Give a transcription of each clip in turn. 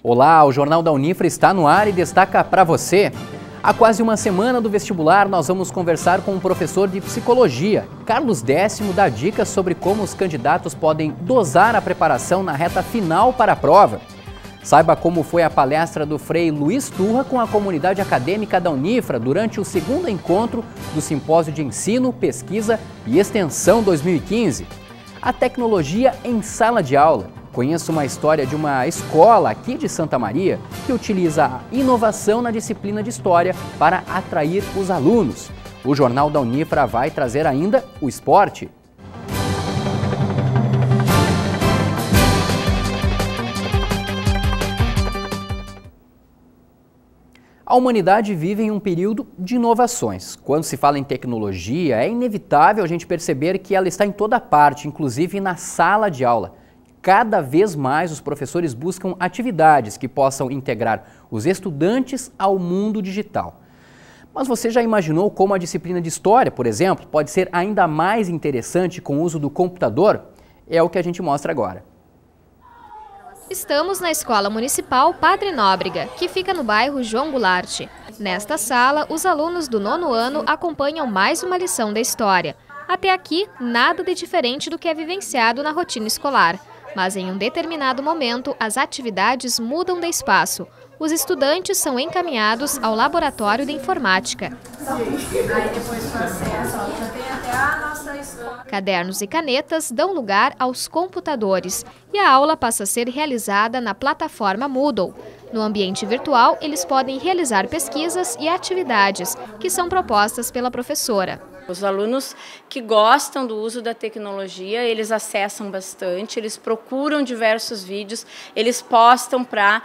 Olá, o Jornal da Unifra está no ar e destaca para você. Há quase uma semana do vestibular, nós vamos conversar com um professor de psicologia. Carlos Décimo dá dicas sobre como os candidatos podem dosar a preparação na reta final para a prova. Saiba como foi a palestra do Frei Luiz Turra com a comunidade acadêmica da Unifra durante o segundo encontro do Simpósio de Ensino, Pesquisa e Extensão 2015. A tecnologia em sala de aula. Conheço uma história de uma escola aqui de Santa Maria que utiliza a inovação na disciplina de História para atrair os alunos. O Jornal da Unifra vai trazer ainda o esporte. A humanidade vive em um período de inovações. Quando se fala em tecnologia, é inevitável a gente perceber que ela está em toda parte, inclusive na sala de aula. Cada vez mais os professores buscam atividades que possam integrar os estudantes ao mundo digital. Mas você já imaginou como a disciplina de História, por exemplo, pode ser ainda mais interessante com o uso do computador? É o que a gente mostra agora. Estamos na Escola Municipal Padre Nóbrega, que fica no bairro João Goulart. Nesta sala, os alunos do 9º ano acompanham mais uma lição da História. Até aqui, nada de diferente do que é vivenciado na rotina escolar. Mas em um determinado momento, as atividades mudam de espaço. Os estudantes são encaminhados ao laboratório de informática. Cadernos e canetas dão lugar aos computadores e a aula passa a ser realizada na plataforma Moodle. No ambiente virtual, eles podem realizar pesquisas e atividades que são propostas pela professora. Os alunos que gostam do uso da tecnologia, eles acessam bastante, eles procuram diversos vídeos, eles postam para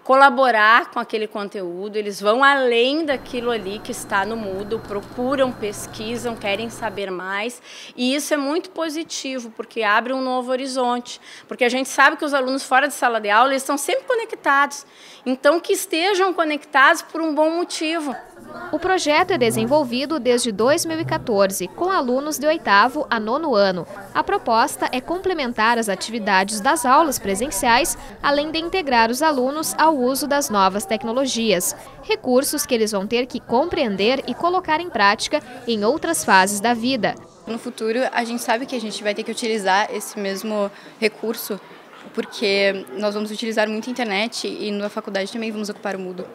colaborar com aquele conteúdo, eles vão além daquilo ali que está no Moodle, procuram, pesquisam, querem saber mais, e isso é muito positivo, porque abre um novo horizonte, porque a gente sabe que os alunos fora de sala de aula, eles estão sempre conectados, então que estejam conectados por um bom motivo. O projeto é desenvolvido desde 2014, com alunos de 8º a 9º ano. A proposta é complementar as atividades das aulas presenciais, além de integrar os alunos ao uso das novas tecnologias, recursos que eles vão ter que compreender e colocar em prática em outras fases da vida. No futuro, a gente sabe que a gente vai ter que utilizar esse mesmo recurso, porque nós vamos utilizar muito a internet e na faculdade também vamos ocupar o Moodle.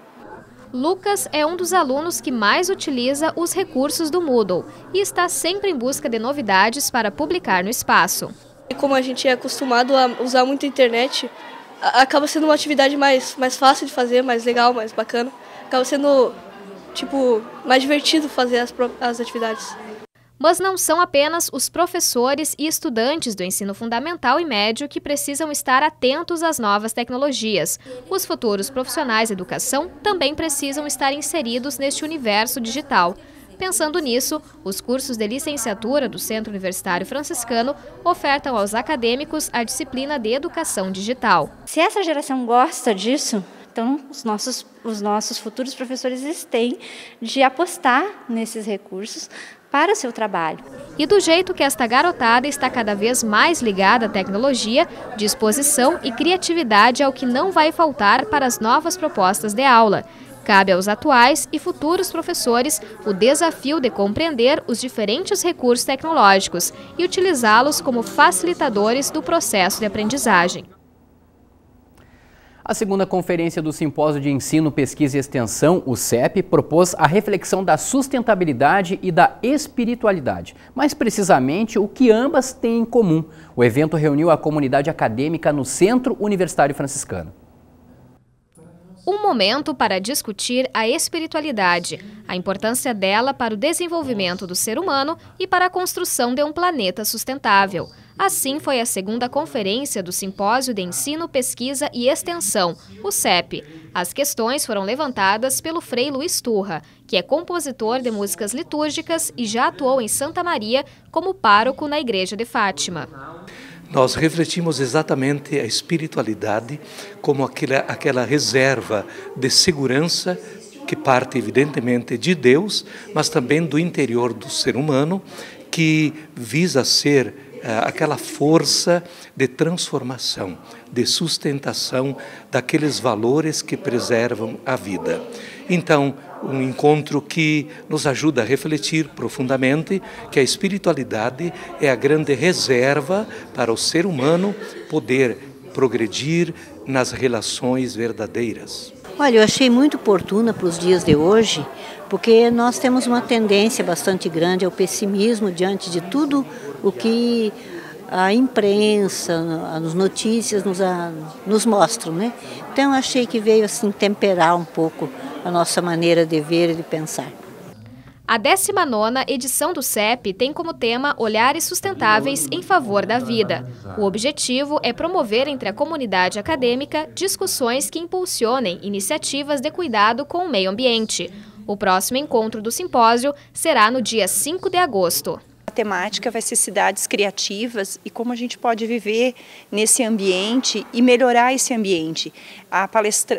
Lucas é um dos alunos que mais utiliza os recursos do Moodle e está sempre em busca de novidades para publicar no espaço. Como a gente é acostumado a usar muito a internet, acaba sendo uma atividade mais fácil de fazer, mais legal, mais bacana. Acaba sendo mais divertido fazer as atividades. Mas não são apenas os professores e estudantes do ensino fundamental e médio que precisam estar atentos às novas tecnologias. Os futuros profissionais de educação também precisam estar inseridos neste universo digital. Pensando nisso, os cursos de licenciatura do Centro Universitário Franciscano ofertam aos acadêmicos a disciplina de educação digital. Se essa geração gosta disso, então os nossos futuros professores têm de apostar nesses recursos para o seu trabalho. E do jeito que esta garotada está cada vez mais ligada à tecnologia, disposição e criatividade é o que não vai faltar para as novas propostas de aula. Cabe aos atuais e futuros professores o desafio de compreender os diferentes recursos tecnológicos e utilizá-los como facilitadores do processo de aprendizagem. A segunda conferência do Simpósio de Ensino, Pesquisa e Extensão, o CEP, propôs a reflexão da sustentabilidade e da espiritualidade. Mais precisamente, o que ambas têm em comum. O evento reuniu a comunidade acadêmica no Centro Universitário Franciscano. Um momento para discutir a espiritualidade, a importância dela para o desenvolvimento do ser humano e para a construção de um planeta sustentável. Assim foi a segunda conferência do Simpósio de Ensino, Pesquisa e Extensão, o CEP. As questões foram levantadas pelo Frei Luiz Turra, que é compositor de músicas litúrgicas e já atuou em Santa Maria como pároco na Igreja de Fátima. Nós refletimos exatamente a espiritualidade como aquela reserva de segurança que parte evidentemente de Deus, mas também do interior do ser humano, que visa ser aquela força de transformação, de sustentação daqueles valores que preservam a vida. Então, um encontro que nos ajuda a refletir profundamente que a espiritualidade é a grande reserva para o ser humano poder progredir nas relações verdadeiras. Olha, eu achei muito oportuna para os dias de hoje, porque nós temos uma tendência bastante grande ao pessimismo diante de tudo o que a imprensa, as notícias nos mostram, né? Então, eu achei que veio assim temperar um pouco a nossa maneira de ver e de pensar. A 19ª edição do CEP tem como tema Olhares Sustentáveis em Favor da Vida. O objetivo é promover entre a comunidade acadêmica discussões que impulsionem iniciativas de cuidado com o meio ambiente. O próximo encontro do simpósio será no dia 5 de agosto. A temática vai ser cidades criativas e como a gente pode viver nesse ambiente e melhorar esse ambiente.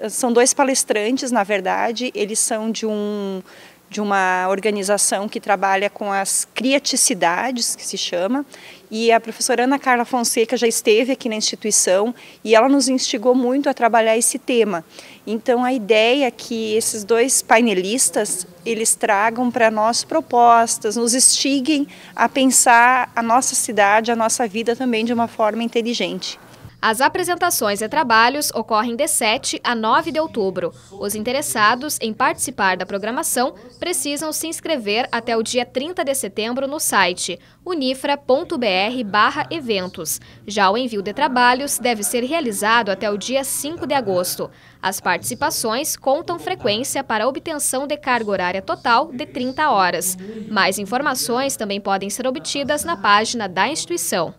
São 2 palestrantes, na verdade, eles são de uma organização que trabalha com as criaticidades, que se chama, e a professora Ana Carla Fonseca já esteve aqui na instituição e ela nos instigou muito a trabalhar esse tema. Então a ideia é que esses 2 painelistas, eles tragam para nós propostas, nos instiguem a pensar a nossa cidade, a nossa vida também de uma forma inteligente. As apresentações e trabalhos ocorrem de 7 a 9 de outubro. Os interessados em participar da programação precisam se inscrever até o dia 30 de setembro no site unifra.br/eventos. Já o envio de trabalhos deve ser realizado até o dia 5 de agosto. As participações contam frequência para a obtenção de carga horária total de 30 horas. Mais informações também podem ser obtidas na página da instituição.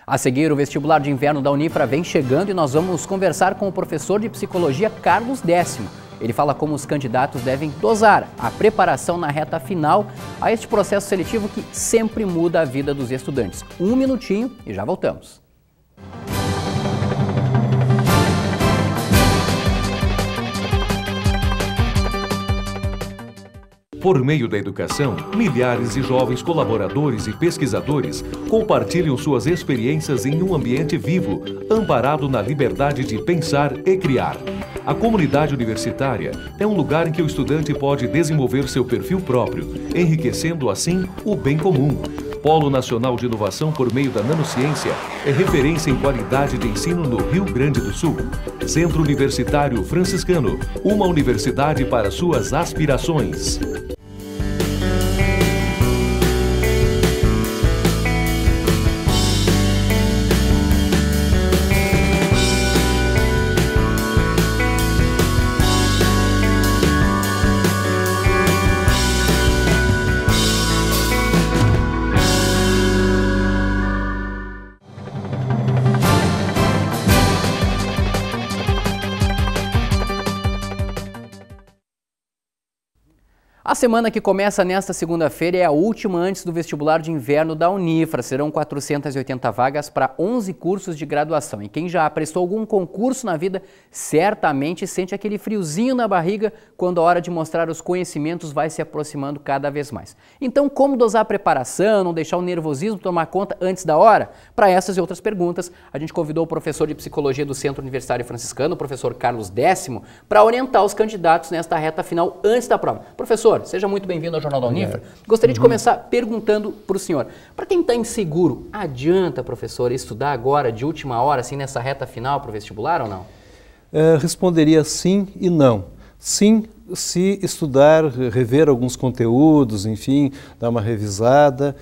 A seguir, o vestibular de inverno da Unifra vem chegando e nós vamos conversar com o professor de psicologia Carlos Décimo. Ele fala como os candidatos devem dosar a preparação na reta final a este processo seletivo que sempre muda a vida dos estudantes. Um minutinho e já voltamos. Por meio da educação, milhares de jovens colaboradores e pesquisadores compartilham suas experiências em um ambiente vivo, amparado na liberdade de pensar e criar. A comunidade universitária é um lugar em que o estudante pode desenvolver seu perfil próprio, enriquecendo assim o bem comum. Polo Nacional de Inovação por meio da Nanociência é referência em qualidade de ensino no Rio Grande do Sul. Centro Universitário Franciscano, uma universidade para suas aspirações. A semana que começa nesta segunda-feira é a última antes do vestibular de inverno da Unifra. Serão 480 vagas para 11 cursos de graduação. E quem já prestou algum concurso na vida certamente sente aquele friozinho na barriga quando a hora de mostrar os conhecimentos vai se aproximando cada vez mais. Então, como dosar a preparação, não deixar o nervosismo tomar conta antes da hora? Para essas e outras perguntas, a gente convidou o professor de psicologia do Centro Universitário Franciscano, o professor Carlos Décimo, para orientar os candidatos nesta reta final antes da prova. Professor, seja muito bem-vindo ao Jornal da Unifra. Gostaria de começar perguntando para o senhor, para quem está inseguro, adianta, professor, estudar agora de última hora, assim, nessa reta final para o vestibular ou não? Responderia sim e não. Sim, se estudar, rever alguns conteúdos, enfim, dar uma revisada,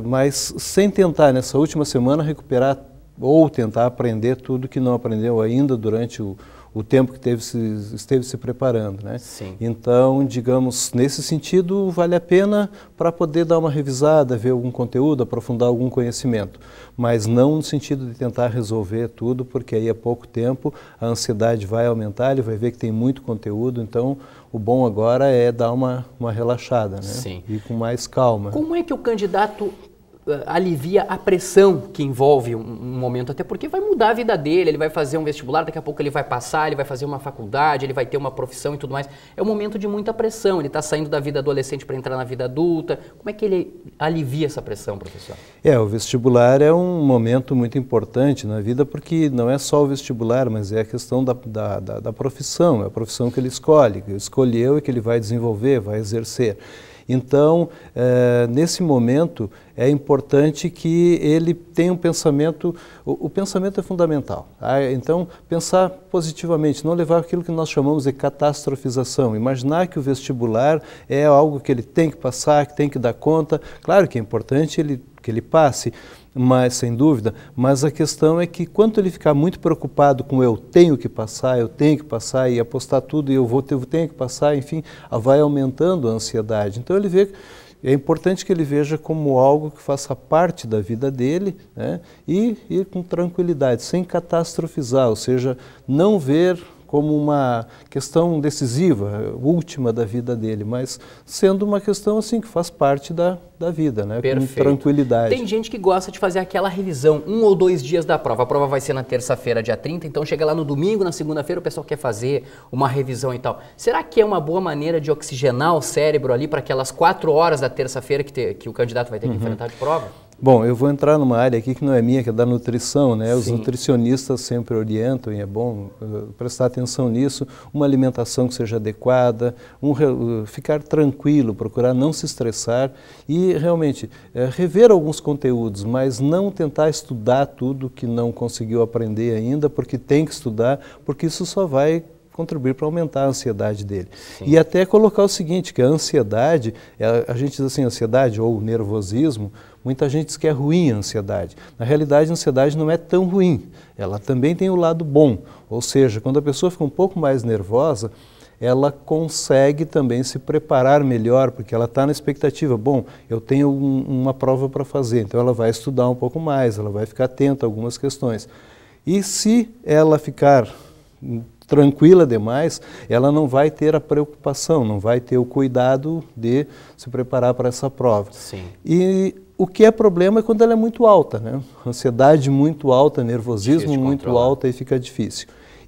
mas sem tentar nessa última semana recuperar ou tentar aprender tudo que não aprendeu ainda durante o tempo que esteve se preparando, né? Sim. Então, digamos, nesse sentido, vale a pena para poder dar uma revisada, ver algum conteúdo, aprofundar algum conhecimento, mas não no sentido de tentar resolver tudo, porque aí a pouco tempo a ansiedade vai aumentar, ele vai ver que tem muito conteúdo, então o bom agora é dar uma relaxada, né? Sim. E com mais calma. Como é que o candidato alivia a pressão que envolve um momento, até porque vai mudar a vida dele, ele vai fazer um vestibular, daqui a pouco ele vai passar, ele vai fazer uma faculdade, ele vai ter uma profissão e tudo mais. É um momento de muita pressão, ele está saindo da vida adolescente para entrar na vida adulta. Como é que ele alivia essa pressão, professor? O vestibular é um momento muito importante na vida, porque não é só o vestibular, mas é a questão da profissão, é a profissão que ele escolhe, que ele escolheu e que ele vai desenvolver, vai exercer. Então, nesse momento, é importante que ele tenha um pensamento, o pensamento é fundamental. Então, pensar positivamente, não levar aquilo que nós chamamos de catastrofização, imaginar que o vestibular é algo que ele tem que passar, que tem que dar conta. Claro que é importante que ele passe, mas sem dúvida, mas a questão é que quando ele ficar muito preocupado com eu tenho que passar e apostar tudo e eu tenho que passar, enfim, vai aumentando a ansiedade. Então é importante que ele veja como algo que faça parte da vida dele, né, e ir com tranquilidade, sem catastrofizar, ou seja, não ver como uma questão decisiva, última da vida dele, mas sendo uma questão assim que faz parte da vida, né? Perfeito. Com tranquilidade. Tem gente que gosta de fazer aquela revisão 1 ou 2 dias da prova. A prova vai ser na terça-feira, dia 30, então chega lá no domingo, na segunda-feira o pessoal quer fazer uma revisão e tal. Será que é uma boa maneira de oxigenar o cérebro ali para aquelas 4 horas da terça-feira que o candidato vai ter que enfrentar de prova? Bom, eu vou entrar numa área aqui que não é minha, que é da nutrição, né? Os Sim. nutricionistas sempre orientam, e é bom prestar atenção nisso, uma alimentação que seja adequada, ficar tranquilo, procurar não se estressar e realmente rever alguns conteúdos, mas não tentar estudar tudo que não conseguiu aprender ainda, porque tem que estudar, porque isso só vai contribuir para aumentar a ansiedade dele. Sim. E até colocar o seguinte, que a ansiedade, a gente diz assim, ansiedade ou nervosismo, muita gente diz que é ruim a ansiedade. Na realidade, a ansiedade não é tão ruim, ela também tem o lado bom, ou seja, quando a pessoa fica um pouco mais nervosa, ela consegue também se preparar melhor, porque ela está na expectativa, bom, eu tenho uma prova para fazer, então ela vai estudar um pouco mais, ela vai ficar atenta a algumas questões. E se ela ficar tranquila demais, ela não vai ter a preocupação, não vai ter o cuidado de se preparar para essa prova. Sim. E o que é problema é quando ela é muito alta, né? Ansiedade muito alta, nervosismo muito alto, aí fica difícil.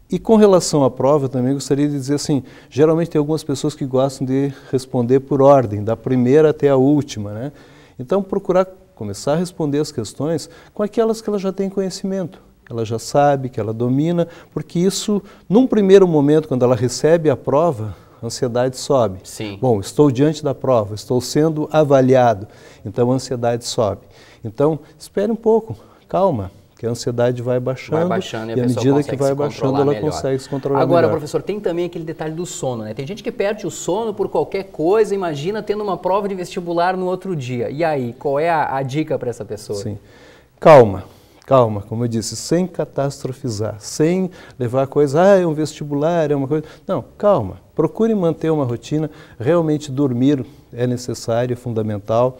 E com relação à prova, eu também gostaria de dizer assim, geralmente tem algumas pessoas que gostam de responder por ordem, da primeira até a última, né? Então procurar começar a responder as questões com aquelas que ela já tem conhecimento. Ela já sabe, que ela domina, porque isso, num primeiro momento, quando ela recebe a prova, a ansiedade sobe. Sim. Bom, estou diante da prova, estou sendo avaliado, então a ansiedade sobe. Então, espere um pouco, calma, que a ansiedade vai baixando e à medida que vai baixando, ela consegue se controlar Agora, melhor. professor, tem também aquele detalhe do sono, né? Tem gente que perde o sono por qualquer coisa, imagina tendo uma prova de vestibular no outro dia. E aí, qual é a dica para essa pessoa? Sim. Calma, como eu disse, sem catastrofizar, sem levar a coisa, é um vestibular, é uma coisa... Não, calma, procure manter uma rotina, realmente dormir é necessário, é fundamental,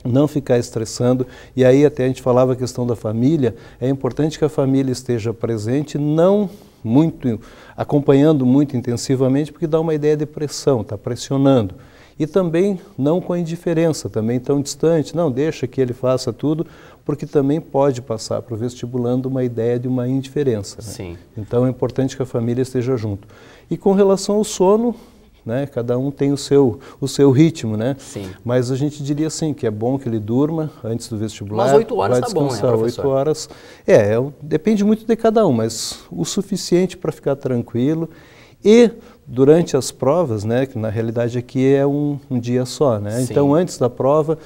não ficar estressando, e aí até a gente falava a questão da família, é importante que a família esteja presente, não muito, acompanhando muito intensivamente, porque dá uma ideia de pressão, está pressionando. E também não com a indiferença, também tão distante, não, deixa que ele faça tudo, porque também pode passar para o vestibulando uma ideia de uma indiferença. Né? Sim. Então é importante que a família esteja junto. E com relação ao sono, né, cada um tem o seu ritmo, né? Sim. Mas a gente diria assim, que é bom que ele durma antes do vestibular. Mas 8 horas vai está bom, né, professor? 8 horas, depende muito de cada um, mas o suficiente para ficar tranquilo. E durante as provas, né, que na realidade aqui é um dia só, né? Sim. Então antes da prova,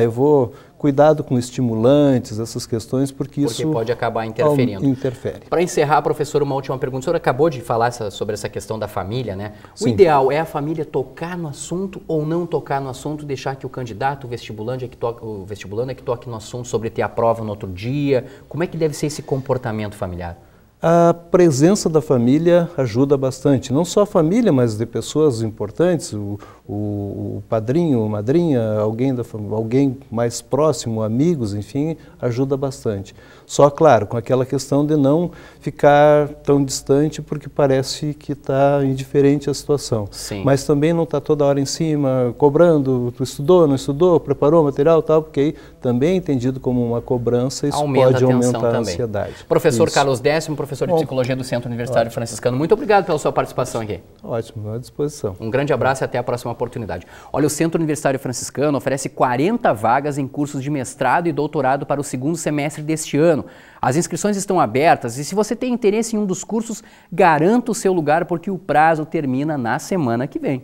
eu vou cuidado com estimulantes, essas questões, porque isso pode acabar interferindo. Interfere. Para encerrar, professor, uma última pergunta. O senhor acabou de falar sobre essa questão da família, né? O Sim. ideal é a família tocar no assunto ou não tocar no assunto, deixar que o candidato, o vestibulando é que toque no assunto sobre ter a prova no outro dia? Como é que deve ser esse comportamento familiar? A presença da família ajuda bastante, não só a família, mas de pessoas importantes, o padrinho, a madrinha, alguém mais próximo, amigos, enfim, ajuda bastante. Só, claro, com aquela questão de não ficar tão distante, porque parece que está indiferente à situação. Sim. Mas também não está toda hora em cima, cobrando, tu estudou, não estudou, preparou o material e tal, porque aí também é entendido como uma cobrança, isso pode aumentar a ansiedade. Professor Isso. Carlos Décimo, professor de Psicologia do Centro Universitário Franciscano, muito obrigado pela sua participação aqui. Ótimo, à disposição. Um grande abraço e até a próxima oportunidade. Olha, o Centro Universitário Franciscano oferece 40 vagas em cursos de mestrado e doutorado para o segundo semestre deste ano. As inscrições estão abertas e se você tem interesse em um dos cursos, garanta o seu lugar porque o prazo termina na semana que vem.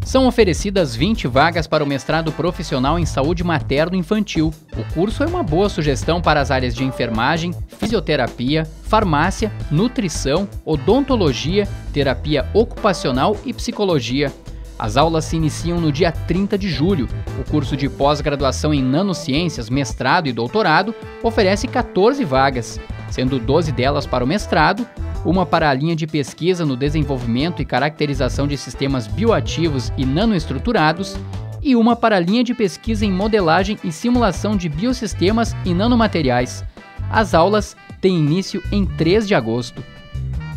São oferecidas 20 vagas para o mestrado profissional em saúde materno-infantil. O curso é uma boa sugestão para as áreas de enfermagem, fisioterapia, farmácia, nutrição, odontologia, terapia ocupacional e psicologia. As aulas se iniciam no dia 30 de julho. O curso de pós-graduação em nanociências, mestrado e doutorado oferece 14 vagas, sendo 12 delas para o mestrado, uma para a linha de pesquisa no desenvolvimento e caracterização de sistemas bioativos e nanoestruturados e uma para a linha de pesquisa em modelagem e simulação de biosistemas e nanomateriais. As aulas têm início em 3 de agosto.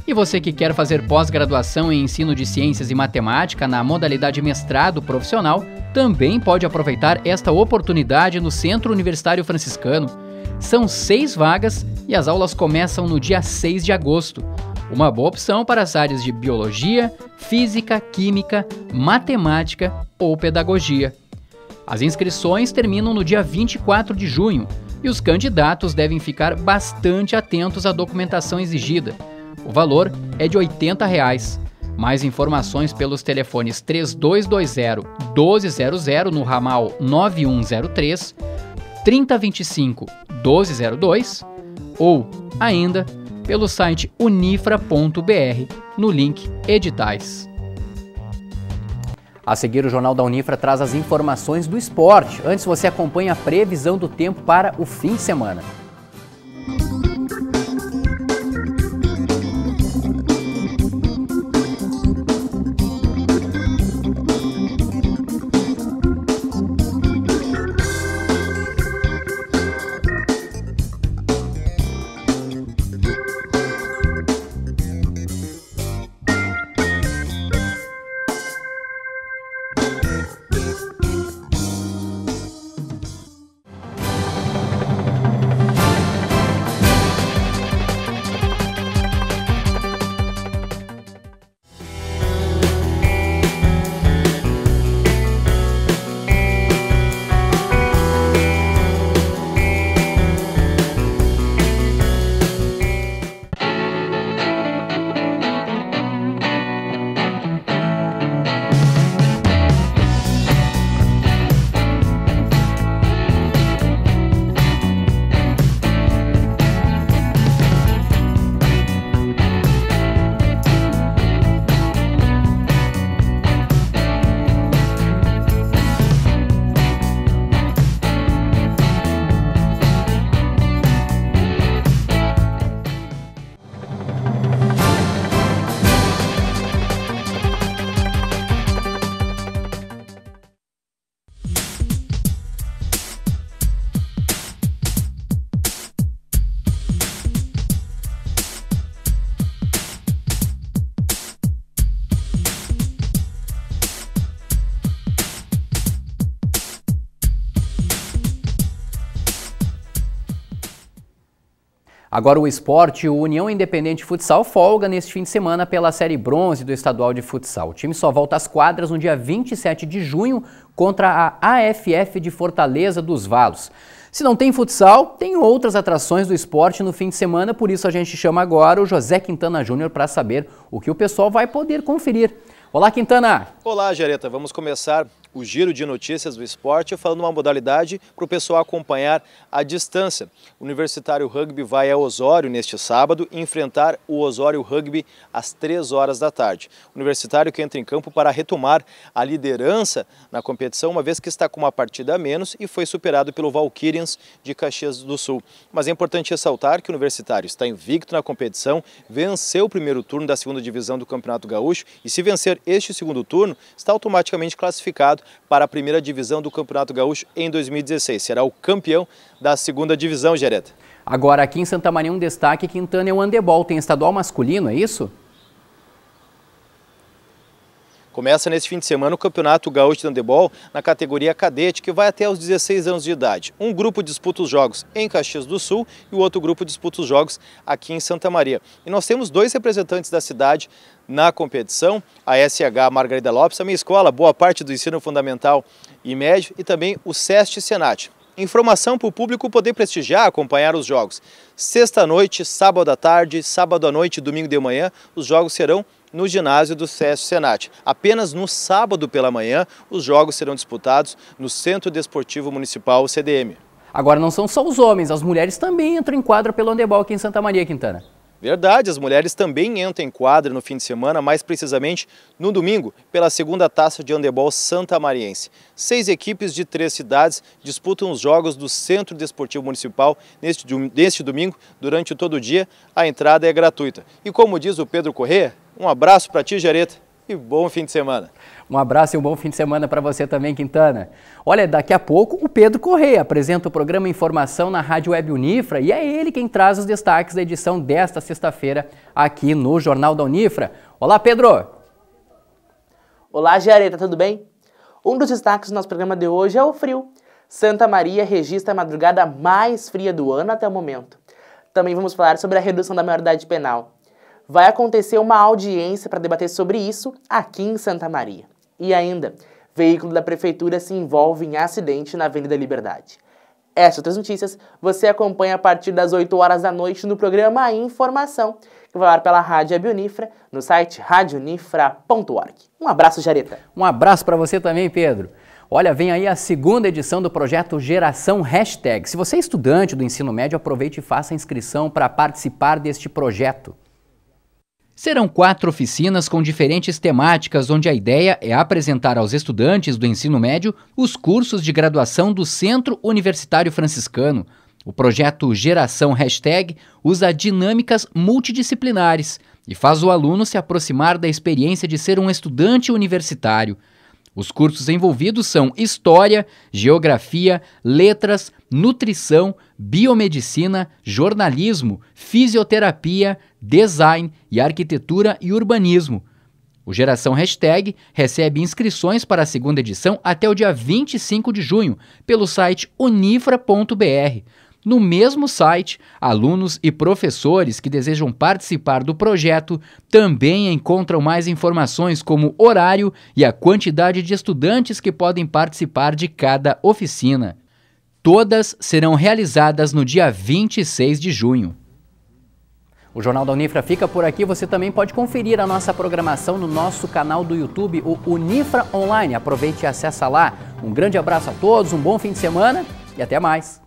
E você que quer fazer pós-graduação em ensino de ciências e matemática na modalidade mestrado profissional, também pode aproveitar esta oportunidade no Centro Universitário Franciscano. São 6 vagas e as aulas começam no dia 6 de agosto. Uma boa opção para as áreas de biologia, física, química, matemática ou pedagogia. As inscrições terminam no dia 24 de junho e os candidatos devem ficar bastante atentos à documentação exigida. O valor é de R$ 80. Mais informações pelos telefones 3220-1200 no ramal 9103, 3025-1202 ou, ainda, pelo site unifra.br no link Editais. A seguir, o Jornal da Unifra traz as informações do esporte. Antes, você acompanha a previsão do tempo para o fim de semana. Agora o esporte, o União Independente Futsal folga neste fim de semana pela Série Bronze do Estadual de Futsal. O time só volta às quadras no dia 27 de junho contra a AFF de Fortaleza dos Valos. Se não tem futsal, tem outras atrações do esporte no fim de semana, por isso a gente chama agora o José Quintana Júnior para saber o que o pessoal vai poder conferir. Olá, Quintana! Olá, Jareta. Vamos começar o giro de notícias do esporte, falando uma modalidade para o pessoal acompanhar à distância. O Universitário Rugby vai a Osório neste sábado e enfrentar o Osório Rugby às 3 horas da tarde. O Universitário que entra em campo para retomar a liderança na competição, uma vez que está com uma partida a menos e foi superado pelo Valkyrians de Caxias do Sul. Mas é importante ressaltar que o Universitário está invicto na competição, venceu o primeiro turno da segunda divisão do Campeonato Gaúcho e, se vencer este segundo turno, está automaticamente classificado para a primeira divisão do Campeonato Gaúcho em 2016. Será o campeão da segunda divisão, Gereta. Agora, aqui em Santa Maria, um destaque: Quintana, é o handebol. Tem estadual masculino, é isso? Começa neste fim de semana o Campeonato Gaúcho de Handebol na categoria cadete, que vai até os 16 anos de idade. Um grupo disputa os jogos em Caxias do Sul e o outro grupo disputa os jogos aqui em Santa Maria. E nós temos 2 representantes da cidade na competição, a SH Margarida Lopes, a minha escola, boa parte do ensino fundamental e médio, e também o SEST Senat. Informação para o público poder prestigiar, acompanhar os jogos. Sexta-noite, sábado à tarde, sábado à noite e domingo de manhã, os jogos serão no ginásio do SEST Senat. Apenas no sábado pela manhã, os jogos serão disputados no Centro Desportivo Municipal, CDM. Agora, não são só os homens, as mulheres também entram em quadra pelo handebol aqui em Santa Maria, Quintana. Verdade, as mulheres também entram em quadra no fim de semana, mais precisamente no domingo, pela segunda taça de handebol santamariense. 6 equipes de 3 cidades disputam os jogos do Centro Desportivo Municipal neste domingo, durante todo o dia. A entrada é gratuita. E como diz o Pedro Corrêa, um abraço para ti, Gereta, e bom fim de semana. Um abraço e um bom fim de semana para você também, Quintana. Olha, daqui a pouco o Pedro Corrêa apresenta o programa Informação na Rádio Web Unifra e é ele quem traz os destaques da edição desta sexta-feira aqui no Jornal da Unifra. Olá, Pedro! Olá, Gereta, tudo bem? Um dos destaques do nosso programa de hoje é o frio. Santa Maria registra a madrugada mais fria do ano até o momento. Também vamos falar sobre a redução da maioridade penal. Vai acontecer uma audiência para debater sobre isso aqui em Santa Maria. E ainda, veículo da Prefeitura se envolve em acidente na Avenida Liberdade. Essas outras notícias você acompanha a partir das 8 horas da noite no programa Informação, que vai ao ar pela Rádio Web Unifra, no site radiounifra.org. Um abraço, Jareta. Um abraço para você também, Pedro. Olha, vem aí a segunda edição do projeto Geração Hashtag. Se você é estudante do ensino médio, aproveite e faça a inscrição para participar deste projeto. Serão 4 oficinas com diferentes temáticas, onde a ideia é apresentar aos estudantes do ensino médio os cursos de graduação do Centro Universitário Franciscano. O projeto Geração Hashtag usa dinâmicas multidisciplinares e faz o aluno se aproximar da experiência de ser um estudante universitário. Os cursos envolvidos são História, Geografia, Letras, Nutrição, Biomedicina, Jornalismo, Fisioterapia, Design e Arquitetura e Urbanismo. O Geração Hashtag recebe inscrições para a segunda edição até o dia 25 de junho pelo site unifra.br. No mesmo site, alunos e professores que desejam participar do projeto também encontram mais informações como horário e a quantidade de estudantes que podem participar de cada oficina. Todas serão realizadas no dia 26 de junho. O Jornal da Unifra fica por aqui. Você também pode conferir a nossa programação no nosso canal do YouTube, o Unifra Online. Aproveite e acessa lá. Um grande abraço a todos, um bom fim de semana e até mais.